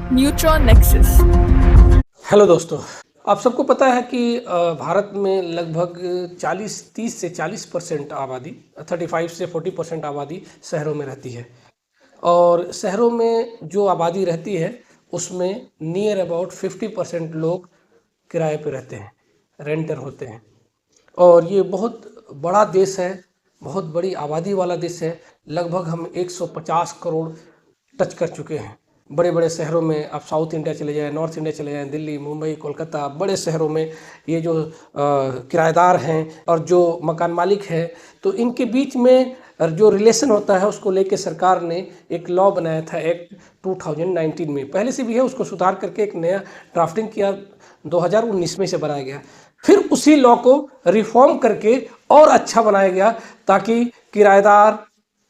Neutron nexus. Hello दोस्तों, आप सबको पता है कि भारत में लगभग 30 से 40% आबादी, 35 से 40% आबादी शहरों में रहती है। और शहरों में जो आबादी रहती है उसमें नियर अबाउट 50% लोग किराए पे रहते हैं, रेंटर होते हैं। और ये बहुत बड़ा देश है, बहुत बड़ी आबादी वाला देश है। लगभग हम 150 करोड़ टच कर चुके हैं। बड़े बड़े शहरों में आप साउथ इंडिया चले जाएं, नॉर्थ इंडिया चले जाएं, दिल्ली, मुंबई, कोलकाता, बड़े शहरों में ये जो किराएदार हैं और जो मकान मालिक हैं, तो इनके बीच में जो रिलेशन होता है उसको लेके सरकार ने एक लॉ बनाया था, एक्ट 2019 में। पहले से भी है, उसको सुधार करके एक नया ड्राफ्टिंग किया 2019 में से बनाया गया। फिर उसी लॉ को रिफॉर्म करके और अच्छा बनाया गया ताकि किराएदार,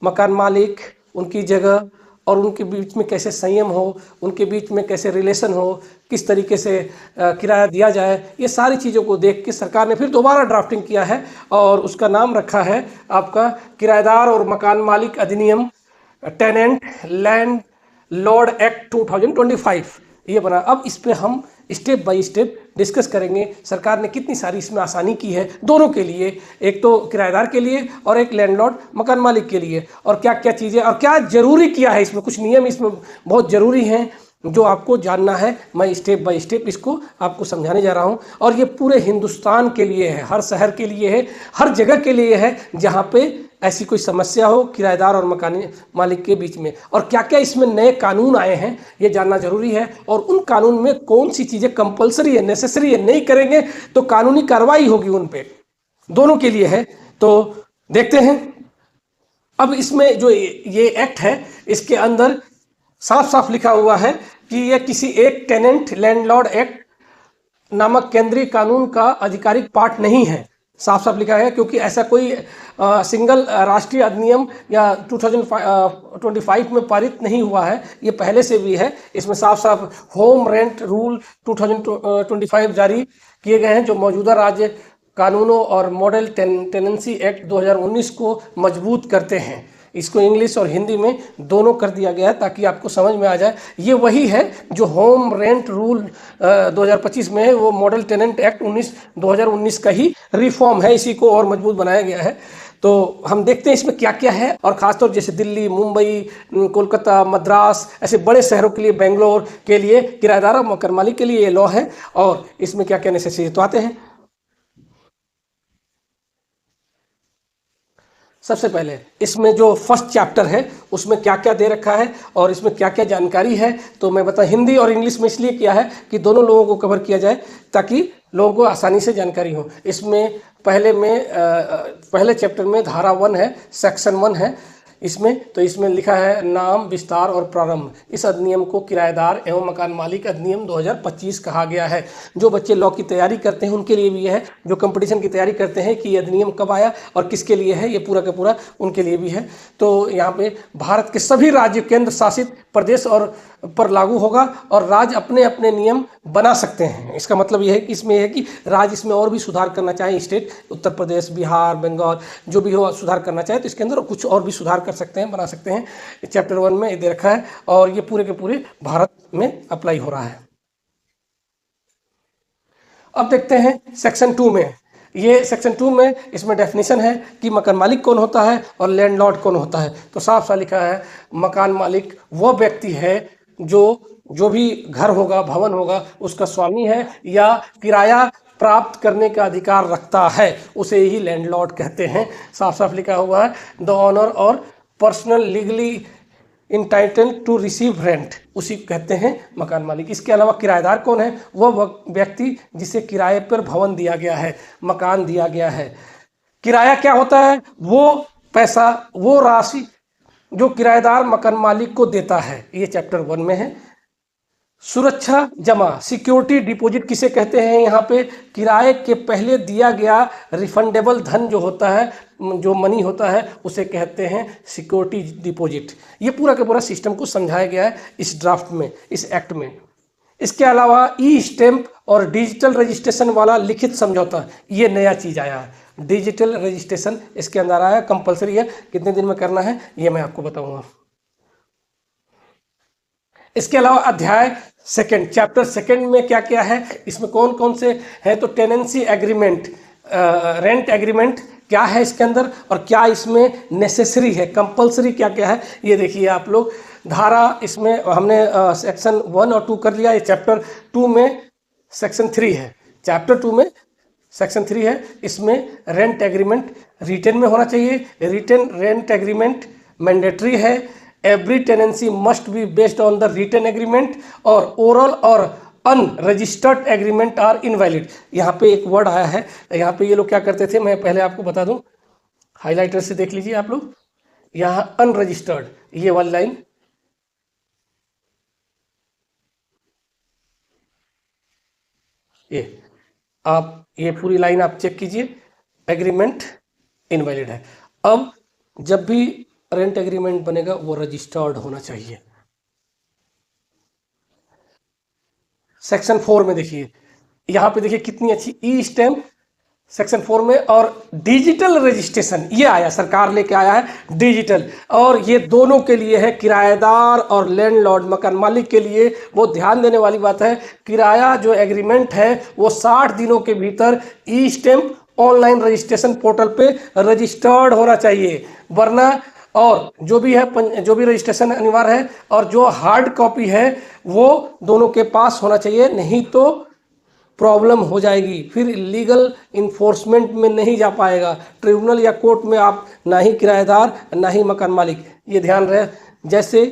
मकान मालिक, उनकी जगह और उनके बीच में कैसे संयम हो, उनके बीच में कैसे रिलेशन हो, किस तरीके से किराया दिया जाए, ये सारी चीज़ों को देख के सरकार ने फिर दोबारा ड्राफ्टिंग किया है और उसका नाम रखा है आपका किराएदार और मकान मालिक अधिनियम, टेनेंट लैंड लॉर्ड एक्ट 2025 ये बना। अब इस पे हम स्टेप बाय स्टेप डिस्कस करेंगे सरकार ने कितनी सारी इसमें आसानी की है दोनों के लिए, एक तो किराएदार के लिए और एक लैंडलॉर्ड मकान मालिक के लिए, और क्या क्या चीज़ें और क्या ज़रूरी किया है इसमें। कुछ नियम इसमें बहुत ज़रूरी हैं जो आपको जानना है। मैं स्टेप बाय स्टेप इसको आपको समझाने जा रहा हूँ। और ये पूरे हिंदुस्तान के लिए है, हर शहर के लिए है, हर जगह के लिए है जहाँ पे ऐसी कोई समस्या हो किराएदार और मकान मालिक के बीच में। और क्या क्या इसमें नए कानून आए हैं ये जानना जरूरी है, और उन कानून में कौन सी चीज़ें कंपलसरी है, नेसेसरी है, नहीं करेंगे तो कानूनी कार्रवाई होगी उन पे, दोनों के लिए है। तो देखते हैं। अब इसमें जो ये एक्ट है इसके अंदर साफ साफ लिखा हुआ है कि यह किसी एक टेनेंट लैंडलॉर्ड एक्ट नामक केंद्रीय कानून का आधिकारिक पार्ट नहीं है। साफ साफ लिखा है, क्योंकि ऐसा कोई सिंगल राष्ट्रीय अधिनियम या 2025 में पारित नहीं हुआ है, ये पहले से भी है। इसमें साफ साफ होम रेंट रूल 2025 जारी किए गए हैं जो मौजूदा राज्य कानूनों और मॉडल टेनेंसी एक्ट 2019 को मजबूत करते हैं। इसको इंग्लिश और हिंदी में दोनों कर दिया गया है ताकि आपको समझ में आ जाए। ये वही है जो होम रेंट रूल 2025 में है, वो मॉडल टेनेंट एक्ट 2019 का ही रिफॉर्म है, इसी को और मजबूत बनाया गया है। तो हम देखते हैं इसमें क्या क्या है, और ख़ासतौर जैसे दिल्ली, मुंबई, कोलकाता, मद्रास, ऐसे बड़े शहरों के लिए, बेंगलोर के लिए किराएदार और मकान मालिक के लिए ये लॉ है, और इसमें क्या क्या नेसेसरी तो आते हैं। सबसे पहले इसमें जो फर्स्ट चैप्टर है उसमें क्या क्या दे रखा है और इसमें क्या क्या जानकारी है, तो मैं बता हिंदी और इंग्लिश में इसलिए किया है कि दोनों लोगों को कवर किया जाए ताकि लोगों को आसानी से जानकारी हो। इसमें पहले चैप्टर में धारा 1 है, सेक्शन 1 है इसमें। तो इसमें लिखा है नाम, विस्तार और प्रारंभ। इस अधिनियम को किराएदार एवं मकान मालिक अधिनियम 2025 कहा गया है। जो बच्चे लॉ की तैयारी करते हैं उनके लिए भी यह है, जो कंपटीशन की तैयारी करते हैं कि ये अधिनियम कब आया और किसके लिए है, ये पूरा का पूरा उनके लिए भी है। तो यहाँ पे भारत के सभी राज्य, केंद्र शासित प्रदेश और पर लागू होगा, और राज्य अपने अपने नियम बना सकते हैं। इसका मतलब यह है कि इसमें है कि राज्य इसमें और भी सुधार करना चाहे, स्टेट उत्तर प्रदेश, बिहार, बंगाल जो भी हो सुधार करना चाहे तो इसके अंदर कुछ और भी सुधार कर सकते हैं, बना सकते हैं। चैप्टर 1 में ये दे रखा है और ये पूरे के पूरे भारत में अप्लाई हो रहा है। अब देखते हैं सेक्शन 2 में। ये सेक्शन 2 में इसमें डेफिनेशन है कि मकान मालिक कौन होता है और लैंडलॉर्ड कौन होता है। तो साफ साफ लिखा है मकान मालिक वो व्यक्ति है जो भी घर होगा, भवन होगा, उसका स्वामी है या किराया प्राप्त करने का अधिकार रखता है, उसे ही लैंडलॉर्ड कहते हैं। साफ साफ लिखा हुआ है द ऑनर और personal legally entitled to receive rent, उसी को कहते हैं मकान मालिक। इसके अलावा किराएदार कौन है? वह व्यक्ति जिसे किराए पर भवन दिया गया है, मकान दिया गया है। किराया क्या होता है? वो पैसा, वो राशि जो किराएदार मकान मालिक को देता है, ये चैप्टर 1 में है। सुरक्षा जमा, सिक्योरिटी डिपॉजिट किसे कहते हैं? यहाँ पे किराए के पहले दिया गया रिफंडेबल धन जो होता है, जो मनी होता है, उसे कहते हैं सिक्योरिटी डिपॉजिट। ये पूरा का पूरा सिस्टम को समझाया गया है इस ड्राफ्ट में, इस एक्ट में। इसके अलावा ई स्टैंप और डिजिटल रजिस्ट्रेशन वाला लिखित समझौता, ये नया चीज़ आया है। डिजिटल रजिस्ट्रेशन इसके अंदर आया, कंपलसरी है, कितने दिन में करना है ये मैं आपको बताऊंगा। इसके अलावा अध्याय सेकंड, चैप्टर सेकंड में क्या क्या है, इसमें कौन कौन से हैं, तो टेनेंसी एग्रीमेंट, रेंट एग्रीमेंट क्या है इसके अंदर, और क्या इसमें नेसेसरी है, कंपलसरी क्या क्या है, ये देखिए आप लोग। धारा इसमें हमने सेक्शन 1 और 2 कर लिया, ये चैप्टर 2 में सेक्शन 3 है, चैप्टर 2 में सेक्शन 3 है। इसमें रेंट एग्रीमेंट रिटन में होना चाहिए, रिटन रेंट एग्रीमेंट मैंडेटरी है, every tenancy must be based on the written agreement, और ओरल और अनरजिस्टर्ड एग्रीमेंट आर इनवैलिड। यहाँ पे एक वर्ड आया है, यहाँ पे ये लोग क्या करते थे, मैं पहले आपको बता दूं, हाईलाइटर से देख लीजिए आप लोग, यहाँ अनरजिस्टर्ड, ये वाली लाइन, ये आप ये पूरी लाइन आप चेक कीजिए, एग्रीमेंट इनवैलिड है। अब जब भी रेंट एग्रीमेंट बनेगा वो रजिस्टर्ड होना चाहिए। सेक्शन 4 में देखिए, यहाँ पे देखिए कितनी अच्छी ई स्टैम्प सेक्शन 4 में, और डिजिटल रजिस्ट्रेशन ये आया, सरकार लेके आया है डिजिटल, और ये दोनों के लिए है, किराएदार और लैंडलॉर्ड मकान मालिक के लिए। वो ध्यान देने वाली बात है, किराया जो एग्रीमेंट है वो 60 दिनों के भीतर ई स्टैम्प ऑनलाइन रजिस्ट्रेशन पोर्टल पे रजिस्टर्ड होना चाहिए, वरना, और जो भी है, जो भी रजिस्ट्रेशन अनिवार्य है, और जो हार्ड कॉपी है वो दोनों के पास होना चाहिए, नहीं तो प्रॉब्लम हो जाएगी, फिर लीगल इन्फोर्समेंट में नहीं जा पाएगा, ट्रिब्यूनल या कोर्ट में आप ना ही किराएदार ना ही मकान मालिक, ये ध्यान रहे। जैसे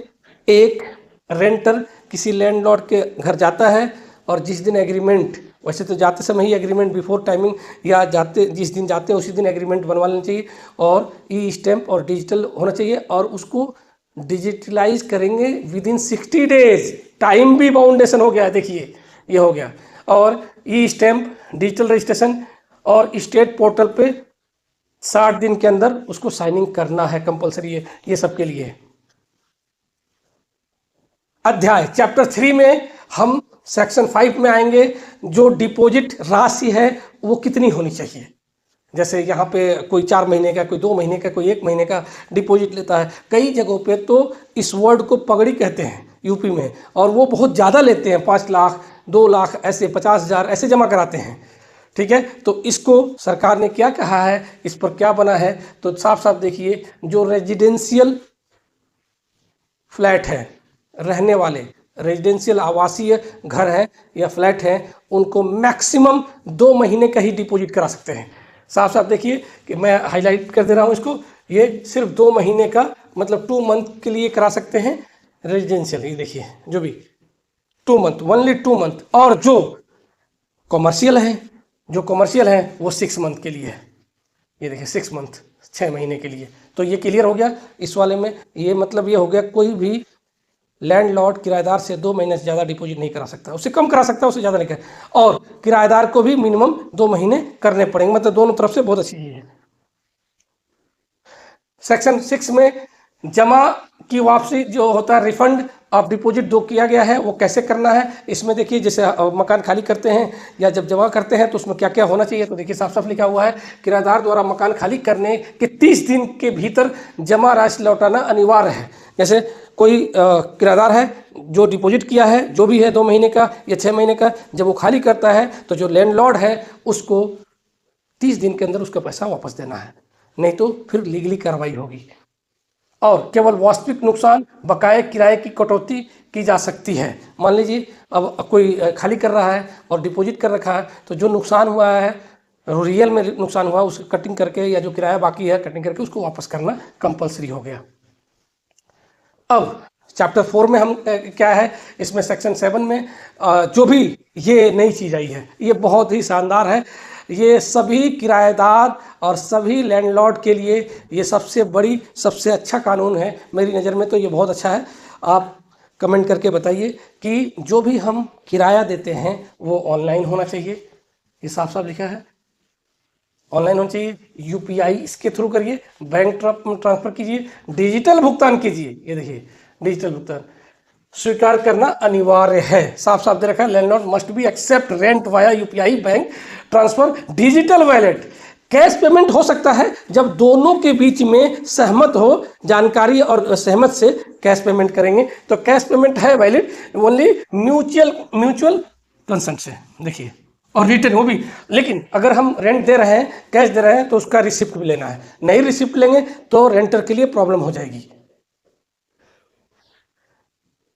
एक रेंटर किसी लैंडलॉर्ड के घर जाता है, और जिस दिन एग्रीमेंट, वैसे तो जाते समय ही एग्रीमेंट बिफोर टाइमिंग, या जाते जिस दिन जाते हैं उसी दिन एग्रीमेंट बनवा लेना चाहिए, और ई स्टैम्प और डिजिटल होना चाहिए, और उसको डिजिटलाइज करेंगे विद इन 60 डेज, टाइम भी बाउंडेशन हो गया, देखिए ये हो गया, और ई स्टैम्प डिजिटल रजिस्ट्रेशन और स्टेट पोर्टल पे 60 दिन के अंदर उसको साइनिंग करना है, कंपलसरी है, ये सबके लिए है। अध्याय चैप्टर 3 में हम सेक्शन 5 में आएंगे, जो डिपॉजिट राशि है वो कितनी होनी चाहिए। जैसे यहाँ पे कोई 4 महीने का, कोई 2 महीने का, कोई 1 महीने का डिपॉजिट लेता है, कई जगहों पे तो इस वर्ड को पगड़ी कहते हैं यूपी में, और वो बहुत ज़्यादा लेते हैं, 5 लाख 2 लाख ऐसे 50,000 ऐसे जमा कराते हैं, ठीक है। तो इसको सरकार ने क्या कहा है, इस पर क्या बना है, तो साफ साफ देखिए, जो रेजिडेंशियल फ्लैट है, रहने वाले रेजिडेंशियल आवासीय घर है या फ्लैट है, उनको मैक्सिमम 2 महीने का ही डिपॉजिट करा सकते हैं। साफ साफ देखिए कि मैं हाईलाइट कर दे रहा हूँ इसको, ये सिर्फ 2 महीने का, मतलब 2 मंथ के लिए करा सकते हैं रेजिडेंशियल, ये देखिए जो भी 2 मंथ, ओनली 2 मंथ, और जो कॉमर्शियल है, वो 6 मंथ के लिए है, ये देखिए 6 मंथ, 6 महीने के लिए। तो ये क्लियर हो गया इस वाले में, ये मतलब ये हो गया, कोई भी लैंडलॉर्ड किराएदार से 2 महीने से ज़्यादा डिपॉजिट नहीं करा सकता, उससे कम करा सकता है, उससे ज़्यादा नहीं कर, और किराएदार को भी मिनिमम 2 महीने करने पड़ेंगे, मतलब दोनों तरफ से बहुत अच्छी चीज़ है। सेक्शन 6 में जमा की वापसी जो होता है, रिफंड ऑफ डिपॉजिट जो किया गया है वो कैसे करना है, इसमें देखिए, जैसे मकान खाली करते हैं या जब जमा करते हैं तो उसमें क्या क्या होना चाहिए, तो देखिए साफ साफ लिखा हुआ है, किराएदार द्वारा मकान खाली करने के 30 दिन के भीतर जमा राशि लौटाना अनिवार्य है। जैसे कोई किराएदार है जो डिपॉजिट किया है, जो भी है 2 महीने का या 6 महीने का, जब वो खाली करता है तो जो लैंडलॉर्ड है उसको 30 दिन के अंदर उसका पैसा वापस देना है, नहीं तो फिर लीगली कार्रवाई होगी। और केवल वास्तविक नुकसान बकाये किराए की कटौती की जा सकती है। मान लीजिए अब कोई खाली कर रहा है और डिपॉजिट कर रखा है, तो जो नुकसान हुआ है, रियल में नुकसान हुआ, उसको कटिंग करके, या जो किराया बाकी है कटिंग करके उसको वापस करना कंपलसरी हो गया। अब चैप्टर 4 में हम क्या है, इसमें सेक्शन 7 में जो भी ये नई चीज़ आई है, ये बहुत ही शानदार है, ये सभी किराएदार और सभी लैंडलॉर्ड के लिए ये सबसे बड़ी, सबसे अच्छा कानून है मेरी नज़र में, तो ये बहुत अच्छा है। आप कमेंट करके बताइए कि जो भी हम किराया देते हैं वो ऑनलाइन होना चाहिए, ये साफ साफ लिखा है, ऑनलाइन होना चाहिए, यूपीआई इसके थ्रू करिए, बैंक ट्रांसफर कीजिए, डिजिटल भुगतान कीजिए, ये देखिए डिजिटल भुगतान स्वीकार करना अनिवार्य है, साफ साफ दे रखा है, landlord must be accept rent via UPI bank transfer digital wallet, cash payment हो सकता है जब दोनों के बीच में सहमत हो, जानकारी और सहमत से कैश पेमेंट करेंगे। तो कैश पेमेंट है वैलिड ओनली म्यूचुअल कंसेंट से। देखिए, और रिटर्न वो भी, लेकिन अगर हम रेंट दे रहे हैं, कैश दे रहे हैं, तो उसका रिसिप्ट भी लेना है। नहीं रिसिप्ट लेंगे तो रेंटर के लिए प्रॉब्लम हो जाएगी।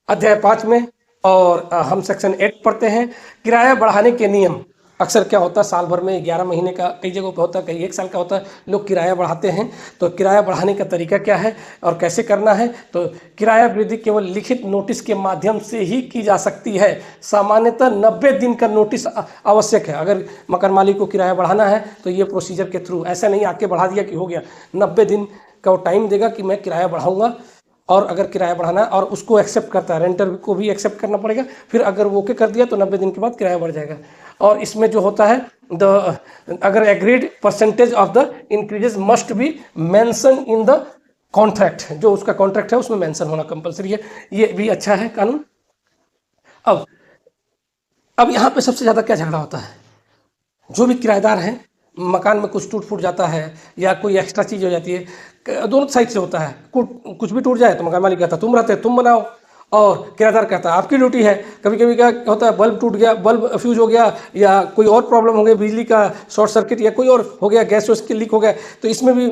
अध्याय 5 में और हम सेक्शन 8 पढ़ते हैं, किराया बढ़ाने के नियम। अक्सर क्या होता है, साल भर में 11 महीने का कई जगहों पे होता है, कई 1 साल का होता है, लोग किराया बढ़ाते हैं। तो किराया बढ़ाने का तरीका क्या है और कैसे करना है? तो किराया वृद्धि केवल लिखित नोटिस के माध्यम से ही की जा सकती है। सामान्यतः 90 दिन का नोटिस आवश्यक है। अगर मकान मालिक को किराया बढ़ाना है तो ये प्रोसीजर के थ्रू, ऐसा नहीं आके बढ़ा दिया कि हो गया। 90 दिन का वो टाइम देगा कि मैं किराया बढ़ाऊंगा, और अगर किराया बढ़ाना है और उसको एक्सेप्ट करता है, रेंटर को भी एक्सेप्ट करना पड़ेगा। फिर अगर वो ओके कर दिया तो 90 दिन के बाद किराया बढ़ जाएगा। और इसमें जो होता है अगर agreed percentage of the increases must be mention in the contract, जो उसका कॉन्ट्रैक्ट है उसमें मेंशन होना कंपलसरी है। ये भी अच्छा है कानून। अब यहाँ पे सबसे ज़्यादा क्या झगड़ा होता है, जो भी किराएदार हैं, मकान में कुछ टूट फूट जाता है या कोई एक्स्ट्रा चीज़ हो जाती है, दोनों साइड से होता है। कुछ भी टूट जाए तो मकान मालिक कहता तुम रहते तुम बनाओ, और किराएदार कहता आपकी ड्यूटी है। कभी कभी क्या होता है, बल्ब टूट गया, बल्ब फ्यूज हो गया, या कोई और प्रॉब्लम हो गई, बिजली का शॉर्ट सर्किट या कोई और हो गया, गैस वैस की लीक हो गया, तो इसमें भी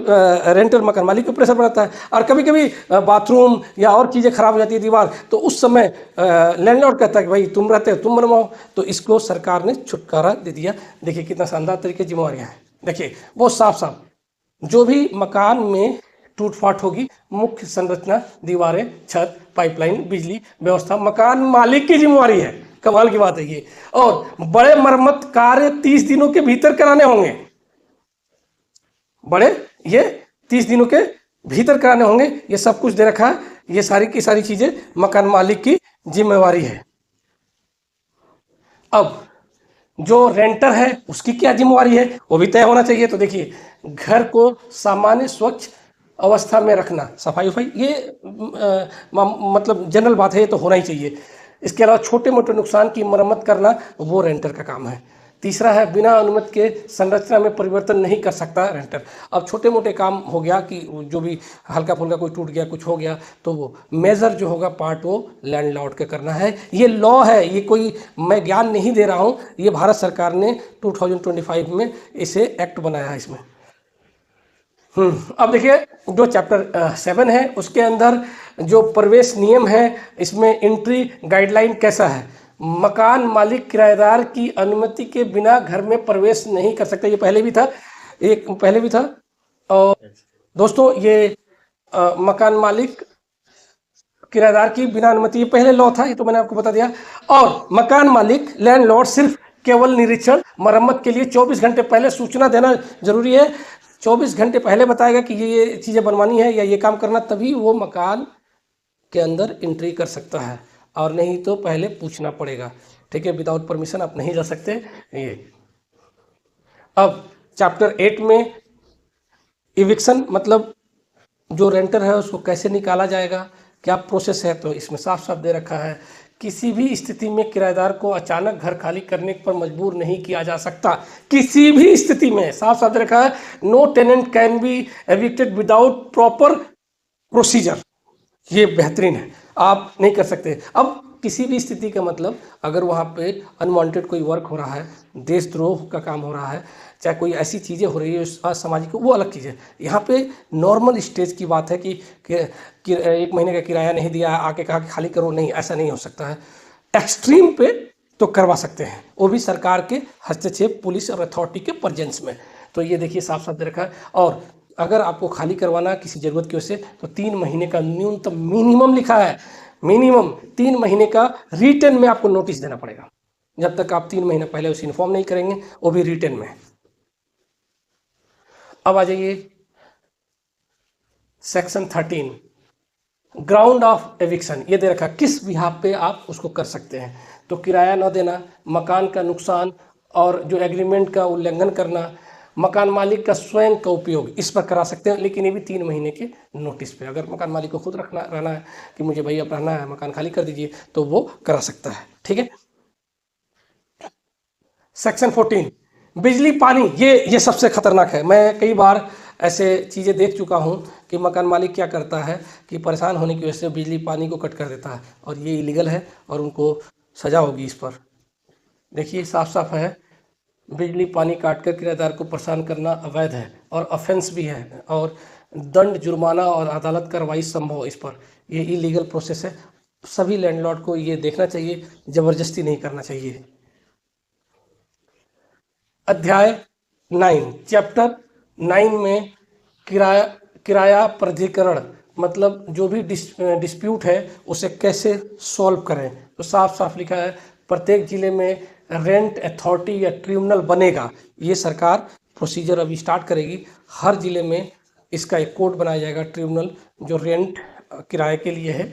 रेंटर मकान मालिक को प्रेशर बनाता है। और कभी कभी बाथरूम या और चीज़ें खराब हो जाती है, दीवार, तो उस समय लैंडलॉर्ड कहता है कि भाई तुम रहते हो तुम बनवाओ। तो इसको सरकार ने छुटकारा दे दिया। देखिए कितना शानदार तरीके जिम्मेवारियाँ हैं। देखिए बहुत साफ साफ, जो भी मकान में टूट फाट होगी, मुख्य संरचना, दीवारें, छत, पाइपलाइन, बिजली व्यवस्था मकान मालिक की जिम्मेवारी है। कमाल की बात है ये। और बड़े मरम्मत कार्य 30 दिनों के भीतर कराने होंगे। बड़े ये 30 दिनों के भीतर कराने होंगे। ये सब कुछ दे रखा है। ये सारी की सारी चीजें मकान मालिक की जिम्मेवारी है। अब जो रेंटर है उसकी क्या जिम्मेवारी है, वो भी तय होना चाहिए। तो देखिए, घर को सामान्य स्वच्छ अवस्था में रखना, सफाई वफाई, ये मतलब जनरल बात है, ये तो होना ही चाहिए। इसके अलावा छोटे मोटे नुकसान की मरम्मत करना वो रेंटर का काम है। तीसरा है, बिना अनुमति के संरचना में परिवर्तन नहीं कर सकता रेंटर। अब छोटे मोटे काम हो गया कि जो भी हल्का फुल्का कोई टूट गया, कुछ हो गया, तो वो मेजर जो होगा पार्ट वो लैंडलॉर्ड के करना है। ये लॉ है, ये कोई मैं ज्ञान नहीं दे रहा हूँ, ये भारत सरकार ने 2025 में इसे एक्ट बनाया है इसमें। अब देखिए, जो चैप्टर 7 है उसके अंदर जो प्रवेश नियम है, इसमें एंट्री गाइडलाइन कैसा है। मकान मालिक किराएदार की अनुमति के बिना घर में प्रवेश नहीं कर सकता। ये पहले भी था, एक पहले भी था। और दोस्तों ये मकान मालिक किराएदार की बिना अनुमति, ये पहले लॉ था, ये तो मैंने आपको बता दिया। और मकान मालिक लैंडलॉर्ड सिर्फ केवल निरीक्षण मरम्मत के लिए 24 घंटे पहले सूचना देना जरूरी है। 24 घंटे पहले बताएगा कि ये चीज़ें बनवानी है या ये काम करना, तभी वो मकान के अंदर एंट्री कर सकता है, और नहीं तो पहले पूछना पड़ेगा। ठीक है, विदाउट परमिशन आप नहीं जा सकते। ये अब चैप्टर 8 में इविक्शन, मतलब जो रेंटर है उसको कैसे निकाला जाएगा, क्या प्रोसेस है, तो इसमें साफ साफ दे रखा है, किसी भी स्थिति में किराएदार को अचानक घर खाली करने पर मजबूर नहीं किया जा सकता। किसी भी स्थिति में साफ साफ दे रखा है, no tenant can be evicted without proper procedure. ये बेहतरीन है, आप नहीं कर सकते। अब किसी भी स्थिति का मतलब, अगर वहाँ पे अनवांटेड कोई वर्क हो रहा है, देशद्रोह का काम हो रहा है, चाहे कोई ऐसी चीज़ें हो रही है असामाजिक, वो अलग चीज़ है। यहाँ पे नॉर्मल स्टेज की बात है कि 1 महीने का किराया नहीं दिया, आके कहा कि खाली करो, नहीं, ऐसा नहीं हो सकता है। एक्सट्रीम पे तो करवा सकते हैं, वो भी सरकार के हस्तक्षेप, पुलिस और अथॉरिटी के प्रेजेंस में। तो ये देखिए साफ साफ दे रखा है। और अगर आपको खाली करवाना किसी ज़रूरत की वजह से, तो 3 महीने का न्यूनतम मिनिमम लिखा है, मिनिमम 3 महीने का रिटर्न में आपको नोटिस देना पड़ेगा। जब तक आप 3 महीने पहले उसे इन्फॉर्म नहीं करेंगे, वो भी रिटर्न में। अब आ जाइए सेक्शन 13, ग्राउंड ऑफ एविक्शन। ये दे रखा किस बिहाफ पे आप उसको कर सकते हैं। तो किराया न देना, मकान का नुकसान और जो एग्रीमेंट का उल्लंघन करना, मकान मालिक का स्वयं का उपयोग, इस पर करा सकते हैं, लेकिन ये भी 3 महीने के नोटिस पे। अगर मकान मालिक को खुद रहना है कि मुझे भैया रहना है, मकान खाली कर दीजिए, तो वो करा सकता है। ठीक है। सेक्शन 14, बिजली पानी ये सबसे खतरनाक है। मैं कई बार ऐसे चीज़ें देख चुका हूँ कि मकान मालिक क्या करता है कि परेशान होने की वजह से बिजली पानी को कट कर देता है, और ये इलीगल है और उनको सज़ा होगी इस पर। देखिए साफ साफ है, बिजली पानी काट कर किराएदार को परेशान करना अवैध है और ऑफेंस भी है, और दंड, जुर्माना और अदालत कार्रवाई संभव इस पर। ये इलीगल प्रोसेस है। सभी लैंडलॉर्ड को ये देखना चाहिए, ज़बरदस्ती नहीं करना चाहिए। अध्याय 9, चैप्टर 9 में किराया किराया प्राधिकरण, मतलब जो भी डिस्प्यूट है उसे कैसे सॉल्व करें। तो साफ साफ लिखा है, प्रत्येक जिले में रेंट अथॉरिटी या ट्रिब्यूनल बनेगा। ये सरकार प्रोसीजर अभी स्टार्ट करेगी। हर जिले में इसका एक कोड बनाया जाएगा, ट्रिब्यूनल, जो रेंट किराए के लिए है।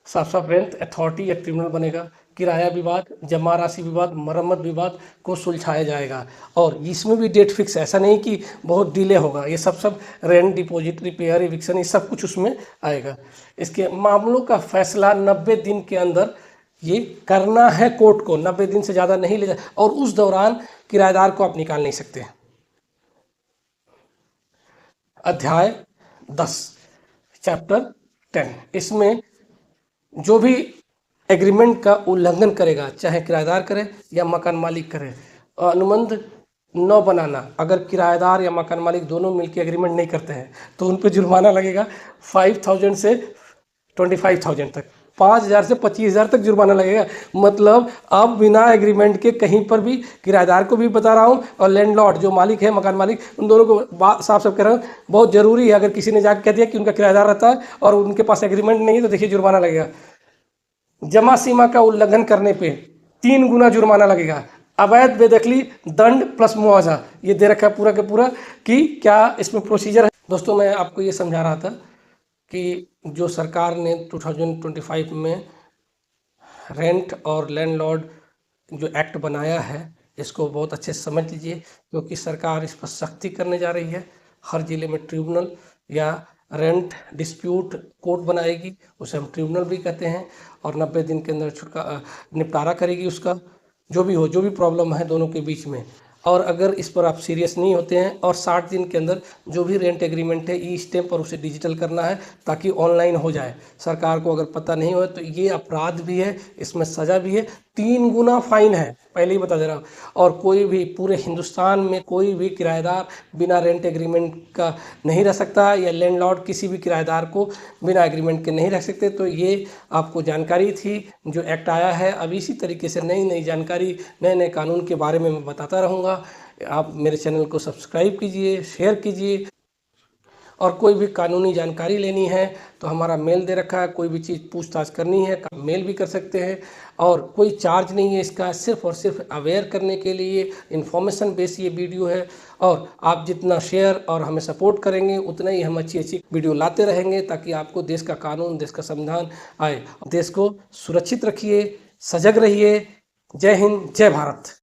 साफ साफ रेंट अथॉरिटी या ट्रिब्यूनल बनेगा। किराया विवाद, जमा राशि विवाद, मरम्मत विवाद को सुलझाया जाएगा। और इसमें भी डेट फिक्स है, ऐसा नहीं कि बहुत डिले होगा। ये सब रेंट, डिपॉजिट, रिपेयर, इविक्शन, ये सब कुछ उसमें आएगा। इसके मामलों का फैसला 90 दिन के अंदर ये करना है कोर्ट को। 90 दिन से ज़्यादा नहीं ले जा, और उस दौरान किराएदार को आप निकाल नहीं सकते। अध्याय 10, चैप्टर 10, इसमें जो भी एग्रीमेंट का उल्लंघन करेगा, चाहे किराएदार करे या मकान मालिक करे, अनुबंध न बनाना, अगर किराएदार या मकान मालिक दोनों मिलकर एग्रीमेंट नहीं करते हैं तो उन पर जुर्माना लगेगा 5000 से 25,000 तक, 5,000 से 25,000 तक जुर्माना लगेगा। मतलब अब बिना एग्रीमेंट के कहीं पर भी, किराएदार को भी बता रहा हूँ और लैंडलॉर्ड जो मालिक है, मकान मालिक, उन दोनों को बात साफ साफ कह रहा हूँ, बहुत ज़रूरी है। अगर किसी ने जाकर कह दिया कि उनका किराएदार रहता है और उनके पास एग्रीमेंट नहीं है, तो देखिए जुर्माना लगेगा। जमा सीमा का उल्लंघन करने पे 3 गुना जुर्माना लगेगा। अवैध बेदखली, दंड प्लस मुआवजा, ये दे रखा है पूरा का पूरा कि क्या इसमें प्रोसीजर है। दोस्तों मैं आपको ये समझा रहा था कि जो सरकार ने 2025 में रेंट और लैंडलॉर्ड जो एक्ट बनाया है, इसको बहुत अच्छे से समझ लीजिए, क्योंकि सरकार इस पर सख्ती करने जा रही है। हर जिले में ट्रिब्यूनल या रेंट डिस्प्यूट कोर्ट बनाएगी, उसे हम ट्रिब्यूनल भी कहते हैं, और 90 दिन के अंदर निपटारा करेगी उसका, जो भी हो, जो भी प्रॉब्लम है दोनों के बीच में। और अगर इस पर आप सीरियस नहीं होते हैं, और 60 दिन के अंदर जो भी रेंट एग्रीमेंट है ई स्टैम्प पर उसे डिजिटल करना है ताकि ऑनलाइन हो जाए। सरकार को अगर पता नहीं हो तो ये अपराध भी है, इसमें सज़ा भी है, 3 गुना फाइन है, पहले ही बता दे रहा हूँ। और कोई भी पूरे हिंदुस्तान में कोई भी किराएदार बिना रेंट एग्रीमेंट का नहीं रह सकता, या लैंडलॉर्ड किसी भी किराएदार को बिना एग्रीमेंट के नहीं रख सकते। तो ये आपको जानकारी थी जो एक्ट आया है। अब इसी तरीके से नई नई जानकारी, नए नए कानून के बारे में मैं बताता रहूँगा। आप मेरे चैनल को सब्सक्राइब कीजिए, शेयर कीजिए, और कोई भी कानूनी जानकारी लेनी है तो हमारा मेल दे रखा है, कोई भी चीज़ पूछताछ करनी है मेल भी कर सकते हैं, और कोई चार्ज नहीं है इसका, सिर्फ और सिर्फ अवेयर करने के लिए, इन्फॉर्मेशन बेस ये वीडियो है। और आप जितना शेयर और हमें सपोर्ट करेंगे उतना ही हम अच्छी अच्छी वीडियो लाते रहेंगे, ताकि आपको देश का कानून, देश का संविधान आए। देश को सुरक्षित रखिए, सजग रहिए। जय हिंद, जय भारत।